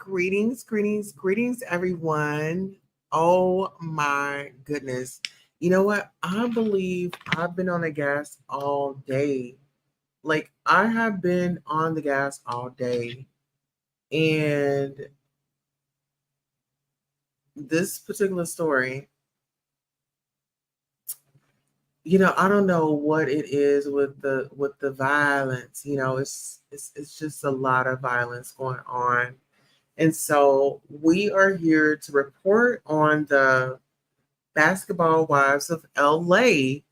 Greetings, everyone. Oh my goodness. You know what? I believe I've been on the gas all day. Like, I have been on the gas all day. And this particular story, I don't know what it is with the violence. It's just a lot of violence going on. And so we are here to report on the Basketball Wives of LA.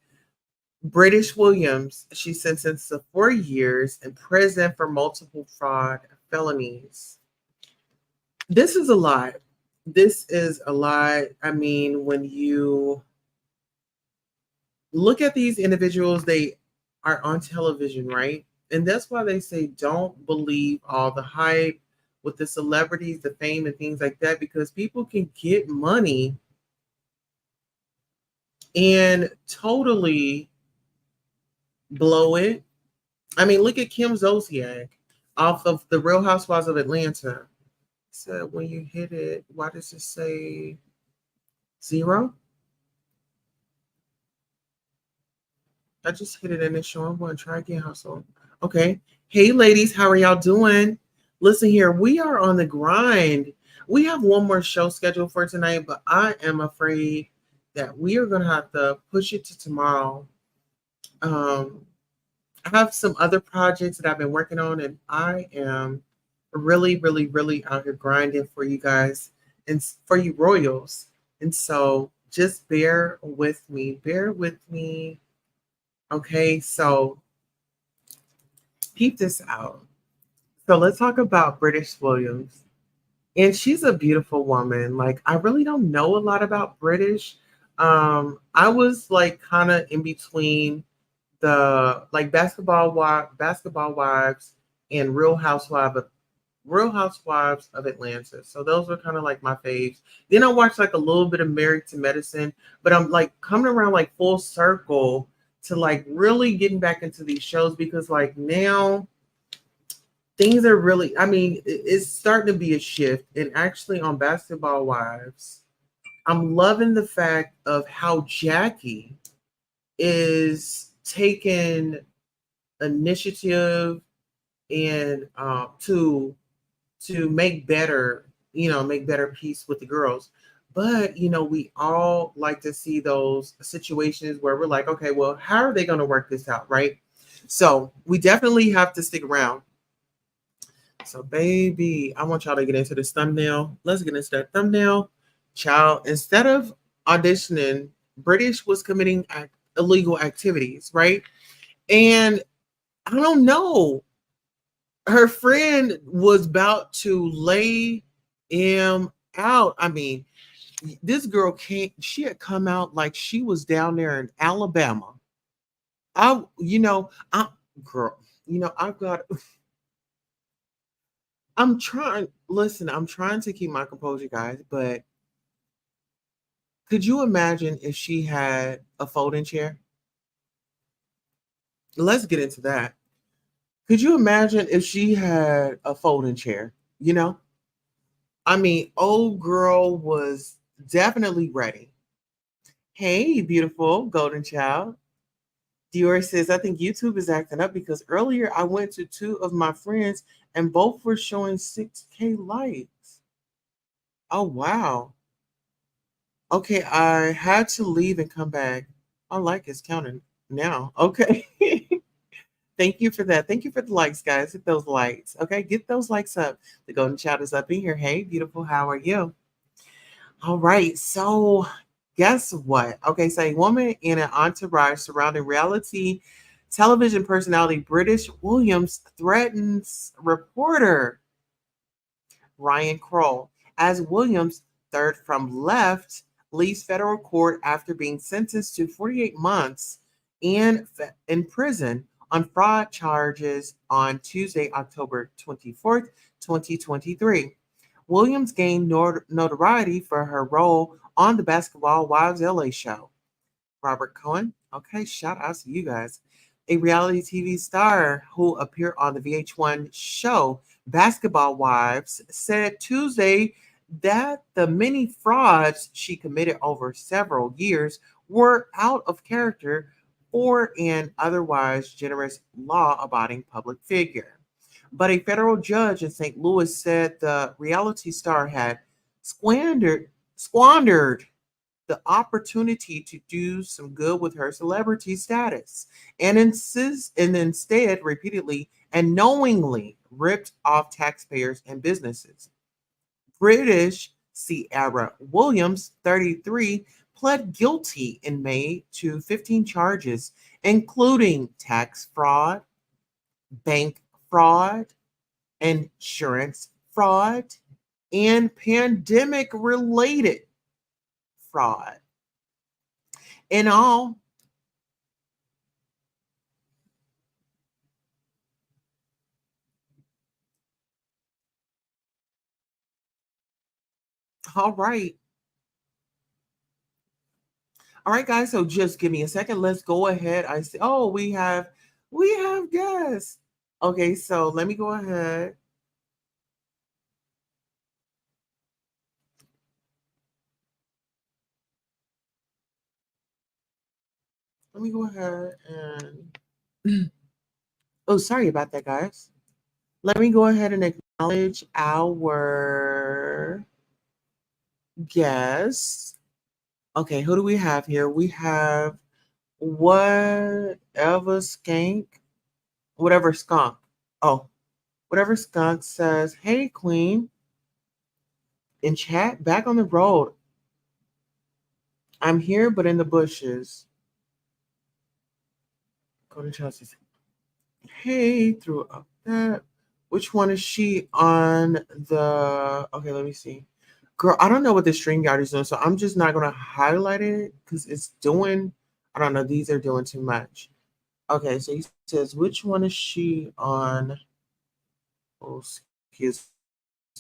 British Williams, she's sentenced to 4 years in prison for multiple fraud felonies. This is a lot. This is a lot. I mean, when you look at these individuals, they are on television, right? And that's why they say don't believe all the hype with the celebrities, the fame, and things like that, because people can get money and totally blow it. I mean, look at Kim Zolciak off of the Real Housewives of Atlanta. So when you hit it, why does it say zero? I just hit it and it's showing one. Try again, hustle. Okay. Hey, ladies, how are y'all doing? Listen here, we are on the grind. We have one more show scheduled for tonight, but I am afraid that we are going to have to push it to tomorrow. Um, I have some other projects that I've been working on, and I am really, really, really out here grinding for you guys and for you royals. And so just bear with me. Bear with me. Okay, so keep this out. So let's talk about British Williams. And she's a beautiful woman. Like, I really don't know a lot about British. I was like kind of in between the like basketball wives and Real Housewives of Atlanta. So those were kind of like my faves. Then I watched like a little bit of Married to Medicine, but I'm like coming around like full circle to like really getting back into these shows because like now things are really, I mean, it's starting to be a shift. And actually on Basketball Wives, I'm loving the fact of how Jackie is taking initiative and to make better, make better peace with the girls. But we all like to see those situations where we're like, okay, well, how are they going to work this out, right? So we definitely have to stick around. So, baby, I want y'all to get into this thumbnail. Let's get into that thumbnail. Child, instead of auditioning, British was committing illegal activities, right? And I don't know. Her friend was about to lay him out. I mean, this girl can't, she had come out like she was down there in Alabama. I girl, I've got I'm trying to keep my composure, guys, but could you imagine if she had a folding chair? Let's get into that. Could you imagine if she had a folding chair? You know, I mean, old girl was definitely ready. Hey, beautiful golden child. Dior says, I think YouTube is acting up because earlier I went to two of my friends and both were showing 6K likes. Oh, wow. Okay, I had to leave and come back. I like it's counting now. Okay. Thank you for that. Thank you for the likes, guys. Hit those likes. Okay, get those likes up. The golden child is up in here. Hey, beautiful. How are you? All right. So, guess what? Okay, so a woman in an entourage surrounding reality television personality British Williams threatens reporter Ryan Kroll as Williams, third from left, leaves federal court after being sentenced to 48 months in prison on fraud charges on Tuesday, October 24th, 2023. Williams gained notoriety for her role on the Basketball Wives LA show. Robert Cohen, okay, shout out to you guys. A reality TV star who appeared on the VH1 show Basketball Wives said Tuesday that the many frauds she committed over several years were out of character for an otherwise generous, law abiding public figure. But a federal judge in St. Louis said the reality star had squandered the opportunity to do some good with her celebrity status and instead repeatedly and knowingly ripped off taxpayers and businesses. British Sierra Williams, 33, pled guilty in May to 15 charges, including tax fraud, bank fraud, insurance fraud, and pandemic related fraud. In all right. All right, guys. So just give me a second. Let's go ahead. I see. Oh, we have guests. Okay, so let me go ahead. Let me go ahead and oh, sorry about that, guys. Let me go ahead and acknowledge our guests. Okay, who do we have here? We have whatever skank, whatever skunk. Oh, whatever skunk says, "Hey, Queen," in chat, back on the road. I'm here, but in the bushes. Go to Chelsea. Hey, threw up that. Which one is she on the? Okay, let me see. Girl, I don't know what the string guard is doing, so I'm just not gonna highlight it because it's doing. I don't know. These are doing too much. Okay, so he says, which one is she on? Oh, excuse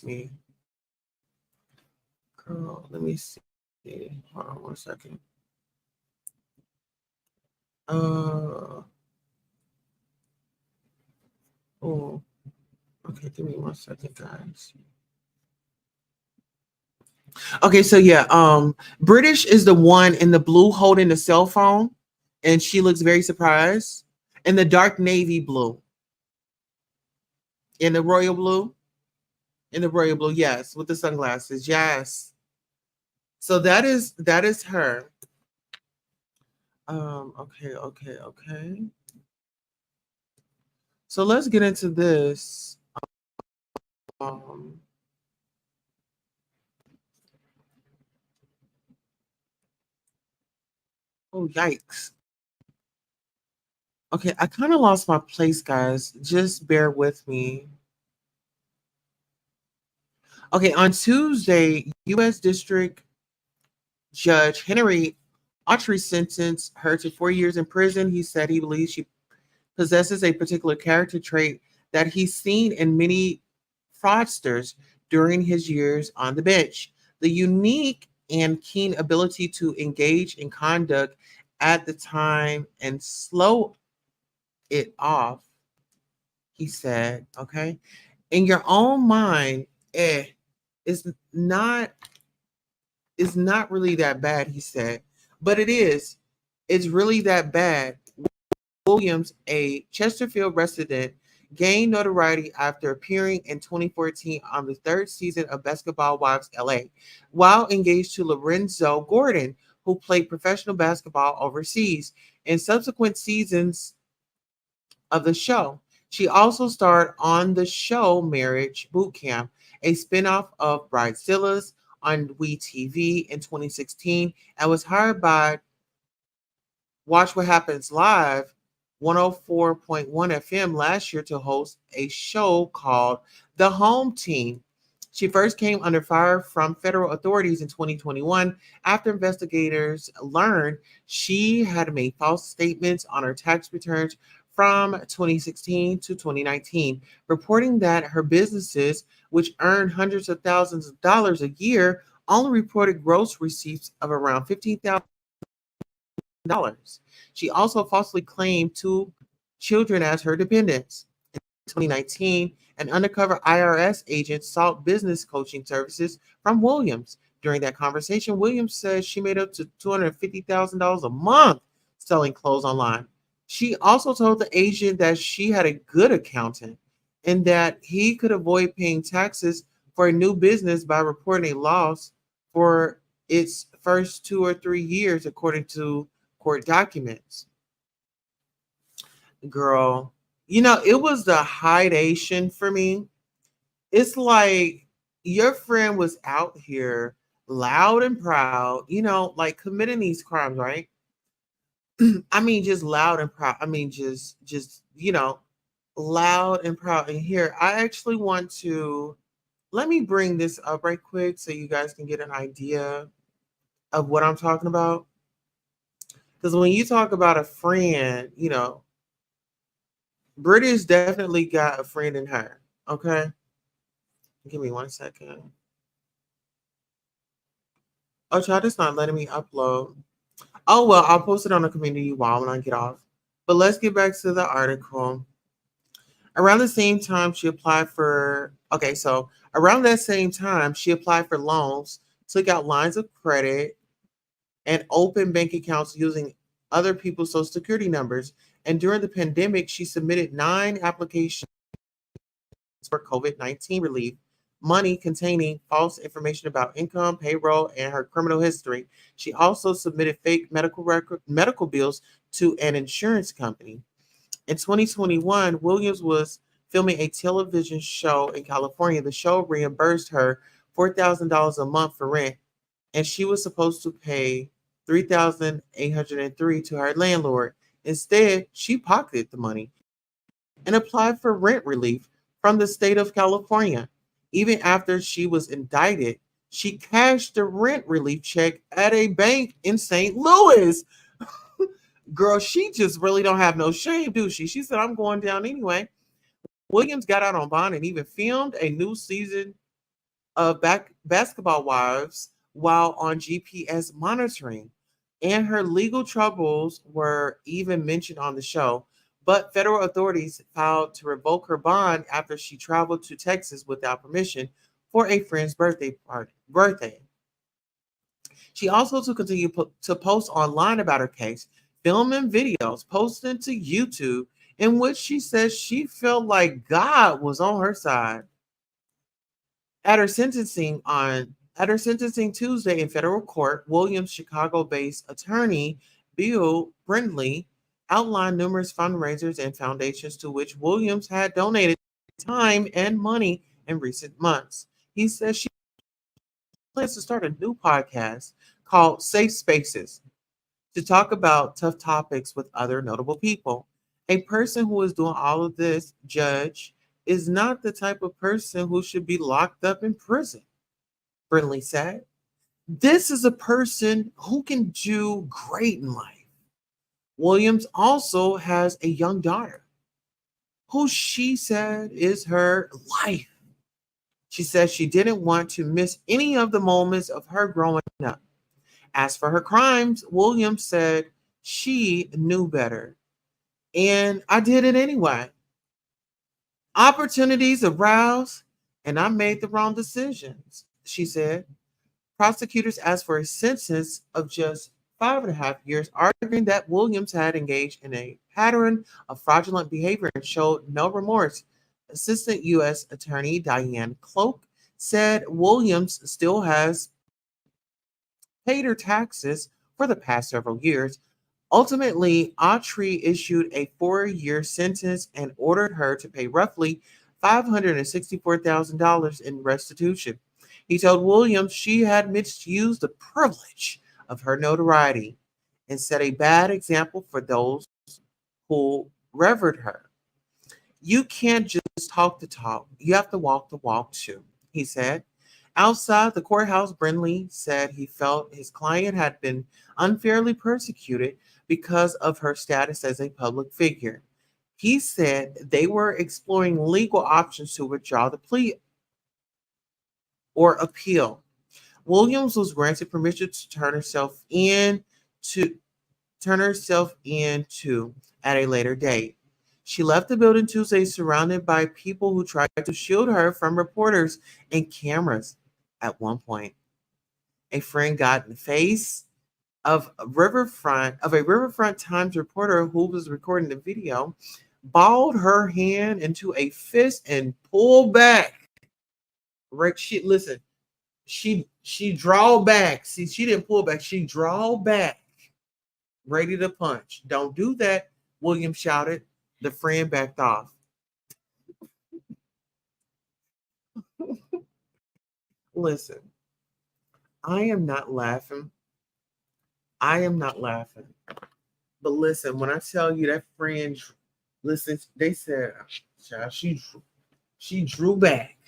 me. Girl, let me see. Hold on 1 second. Uh oh. Okay, give me 1 second, guys. Okay, so yeah, British is the one in the blue holding the cell phone, and she looks very surprised. In the dark navy blue, in the royal blue, in the royal blue, yes, with the sunglasses, yes. So that is her. Okay. So let's get into this. Um, oh yikes. Okay, I kind of lost my place, guys. Just bear with me. Okay, on Tuesday, U.S. District Judge Henry Autry sentenced her to 4 years in prison. He said he believes she possesses a particular character trait that he's seen in many fraudsters during his years on the bench: the unique and keen ability to engage in conduct at the time and slow it off, he said. Okay. In your own mind, it's not it's not really that bad, he said. But it is. It's really that bad. Williams, a Chesterfield resident, gained notoriety after appearing in 2014 on the third season of Basketball Wives LA, while engaged to Lorenzo Gordon, who played professional basketball overseas. In subsequent seasons of the show, she also starred on the show Marriage Boot Camp, a spinoff of Bridezillas on WeTV in 2016, and was hired by Watch What Happens Live 104.1 FM last year to host a show called The Home Team. She first came under fire from federal authorities in 2021 after investigators learned she had made false statements on her tax returns from 2016 to 2019, reporting that her businesses, which earned hundreds of thousands of dollars a year, only reported gross receipts of around $15,000. She also falsely claimed two children as her dependents. 2019, an undercover IRS agent sought business coaching services from Williams. During that conversation, Williams says she made up to $250,000 a month selling clothes online. She also told the agent that she had a good accountant and that he could avoid paying taxes for a new business by reporting a loss for its first 2 or 3 years, according to court documents. Girl, it was the hidation for me. It's like your friend was out here loud and proud, like committing these crimes, right? I mean, just loud and proud. I mean, just, loud and proud. And here, I actually want to let me bring this up right quick so you guys can get an idea of what I'm talking about. Because when you talk about a friend, British definitely got a friend in her. Okay. Give me 1 second. Oh, child, it's not letting me upload. Oh, well, I'll post it on the community wall when I get off. But let's get back to the article. Around the same time, she applied for, okay, so around that same time, she applied for loans, took out lines of credit, and opened bank accounts using other people's social security numbers. And during the pandemic, she submitted 9 applications for COVID-19 relief, money containing false information about income, payroll, and her criminal history. She also submitted fake medical bills to an insurance company. In 2021, Williams was filming a television show in California. The show reimbursed her $4,000 a month for rent, and she was supposed to pay $3,803 to her landlord. Instead, she pocketed the money and applied for rent relief from the state of California. Even after she was indicted, she cashed the rent relief check at a bank in St. Louis. Girl, she just really don't have no shame, do she? She said, I'm going down anyway. Williams got out on bond and even filmed a new season of Basketball Wives while on GPS monitoring. And her legal troubles were even mentioned on the show. But federal authorities filed to revoke her bond after she traveled to Texas without permission for a friend's birthday. She also to continue to post online about her case, filming videos posted to YouTube in which she says she felt like God was on her side. At her sentencing Tuesday in federal court, Williams' Chicago-based attorney Bill Brindley outlined numerous fundraisers and foundations to which Williams had donated time and money in recent months. He says she plans to start a new podcast called Safe Spaces to talk about tough topics with other notable people. A person who is doing all of this, Judge, is not the type of person who should be locked up in prison, Brindley said. This is a person who can do great in life. Williams also has a young daughter who she said is her life. She said she didn't want to miss any of the moments of her growing up. As for her crimes, Williams said she knew better. And I did it anyway. Opportunities aroused, and I made the wrong decisions, she said. Prosecutors asked for a sentence of just 5.5 years, arguing that Williams had engaged in a pattern of fraudulent behavior and showed no remorse. Assistant U.S. Attorney Diane Cloak said Williams still has paid her taxes for the past several years. Ultimately, Autry issued a 4-year sentence and ordered her to pay roughly $564,000 in restitution. He told Williams she had misused the privilege of her notoriety and set a bad example for those who revered her. You can't just talk the talk, you have to walk the walk too, he said. Outside the courthouse, Brindley said he felt his client had been unfairly persecuted because of her status as a public figure. He said they were exploring legal options to withdraw the plea or appeal. Williams was granted permission to turn herself into at a later date. She left the building Tuesday surrounded by people who tried to shield her from reporters and cameras. At one point, a friend got in the face of a Riverfront Times reporter who was recording the video, balled her hand into a fist and pulled back. Right, she listen. She draw back. See, she didn't pull back. She draw back, ready to punch. Don't do that, William shouted. The friend backed off. Listen, I am not laughing. I am not laughing. But listen, when I tell you that friend, listen, they said, child, she drew back.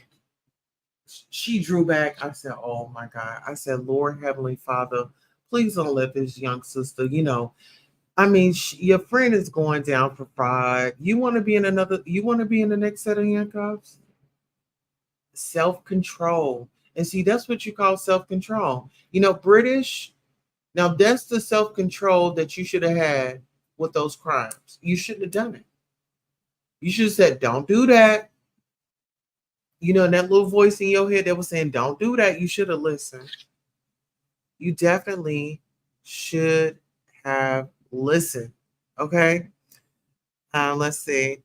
She drew back. I said, oh my God. I said, Lord Heavenly Father, please don't let this young sister, I mean, your friend is going down for fraud. You want to be in the next set of handcuffs? Self-control. And see, that's what you call self-control. British, now that's the self-control that you should have had with those crimes. You shouldn't have done it. You should have said, don't do that. That little voice in your head that was saying, don't do that. You should have listened. You definitely should have listened. Okay. Let's see.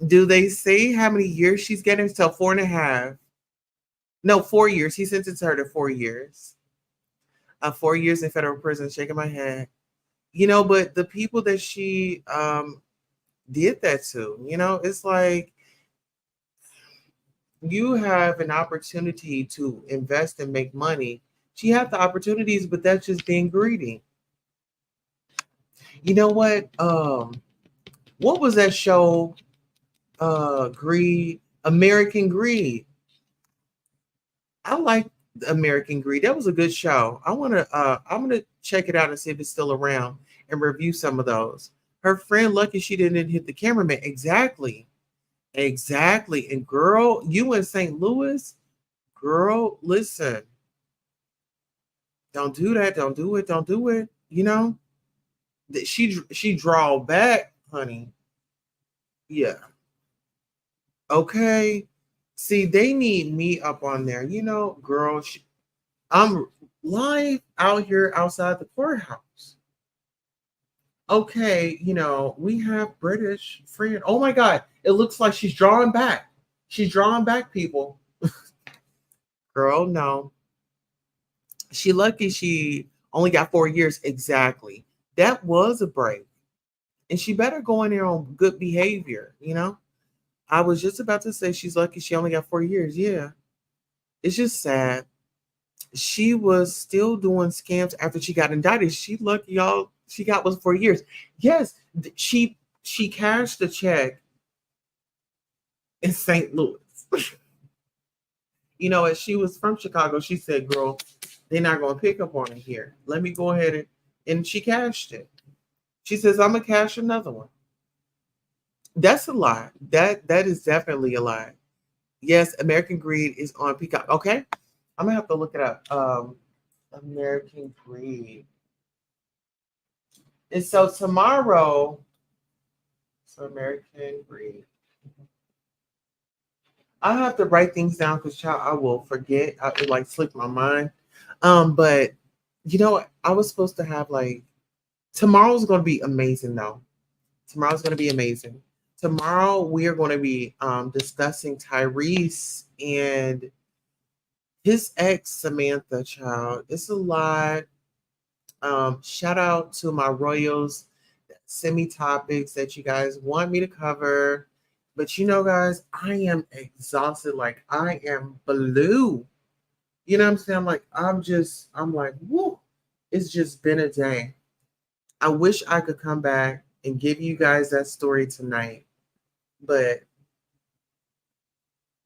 Do they say how many years she's getting? So 4.5. No, 4 years. He sentenced her to 4 years. 4 years in federal prison. Shaking my head. But the people that she did that to, it's like you have an opportunity to invest and make money. She had the opportunities, but that's just being greedy. You know what? What was that show? Greed, American Greed. I like American Greed. That was a good show. I'm gonna check it out and see if it's still around and review some of those. Her friend lucky she didn't hit the cameraman. Exactly. Exactly. And girl, you in St. Louis, girl, listen. Don't do that. Don't do it. Don't do it. She draw back, honey. Yeah. Okay. See, they need me up on there. Girl, I'm live out here outside the courthouse. Okay, we have British friend. Oh my God, it looks like she's drawing back. She's drawing back, people. Girl, no. She lucky she only got 4 years. Exactly. That was a break. And she better go in there on good behavior. I was just about to say she's lucky she only got 4 years. Yeah. It's just sad. She was still doing scams after she got indicted. She lucky y'all she got was 4 years. Yes, she cashed the check in St. Louis. As she was from Chicago, she said, girl, they're not gonna pick up on it here. Let me go ahead and she cashed it. She says, I'm gonna cash another one. That's a lie. That is definitely a lie. Yes, American Greed is on Peacock. Okay. I'm gonna have to look it up. American Greed. And so tomorrow, American Greed. I have to write things down because I will forget. It like slipped my mind. But I was supposed to have like tomorrow's gonna be amazing though. Tomorrow's gonna be amazing. Tomorrow we are going to be discussing Tyrese and his ex Samantha. Child, it's a lot. Shout out to my royals that send me topics that you guys want me to cover. But guys, I am exhausted. Like I am blue. You know what I'm saying? I'm like, whoo, it's just been a day. I wish I could come back and give you guys that story tonight. But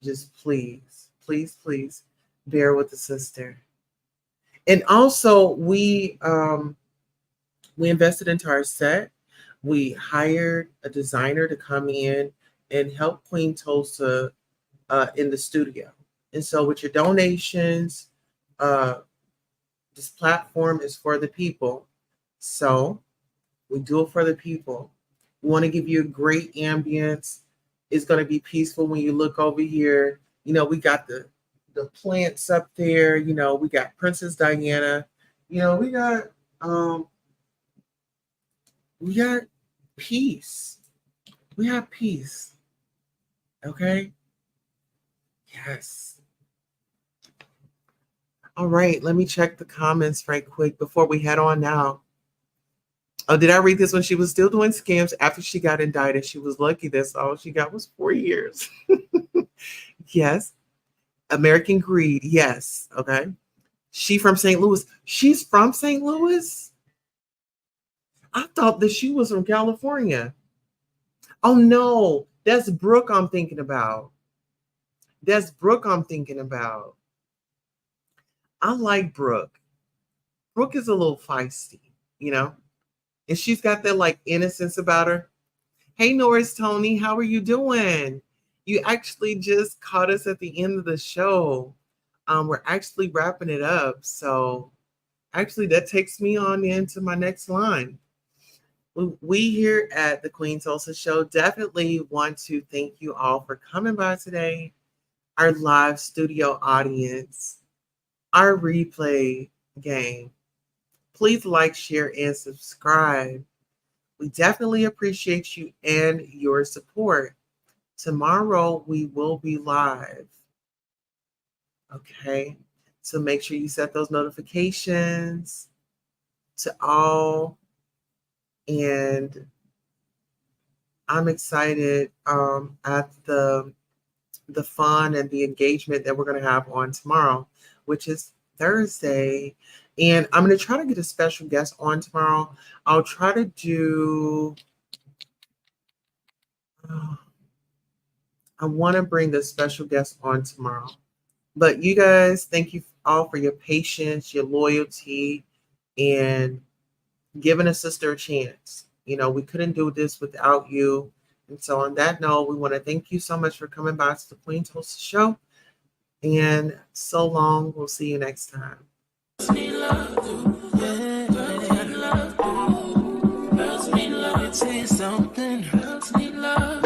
just please, please, please bear with the sister. And also we invested into our set. We hired a designer to come in and help Queen Tulsa in the studio. And so with your donations, this platform is for the people. So we do it for the people. We want to give you a great ambience. It's going to be peaceful when you look over here. We got the plants up there. We got Princess Diana. Um we got peace. We have peace. Okay? Yes. All right, let me check the comments right quick before we head on now. Oh, did I read this when she was still doing scams after she got indicted? She was lucky that's all she got was 4 years. Yes. American Greed. Yes. Okay. She from St. Louis. She's from St. Louis? I thought that she was from California. Oh no, that's Brooke I'm thinking about. That's Brooke I'm thinking about. I like Brooke. Brooke is a little feisty, you know? And she's got that like innocence about her. Hey Norris Tony, how are you doing? You actually just caught us at the end of the show. We're actually wrapping it up. So actually that takes me on into my next line. We here at the Queen Tulsa Show definitely want to thank you all for coming by today, our live studio audience, our replay game. Please like, share, and subscribe. We definitely appreciate you and your support. Tomorrow we will be live. Okay, so make sure you set those notifications to all. And I'm excited at the fun and the engagement that we're going to have on tomorrow, which is Thursday. And I'm going to try to get a special guest on tomorrow. I'll try to do, I want to bring the special guest on tomorrow. But you guys, thank you all for your patience, your loyalty, and giving a sister a chance. We couldn't do this without you. And so on that note, we want to thank you so much for coming by to the Queen Tulsa Show. And so long. We'll see you next time. Girls need love.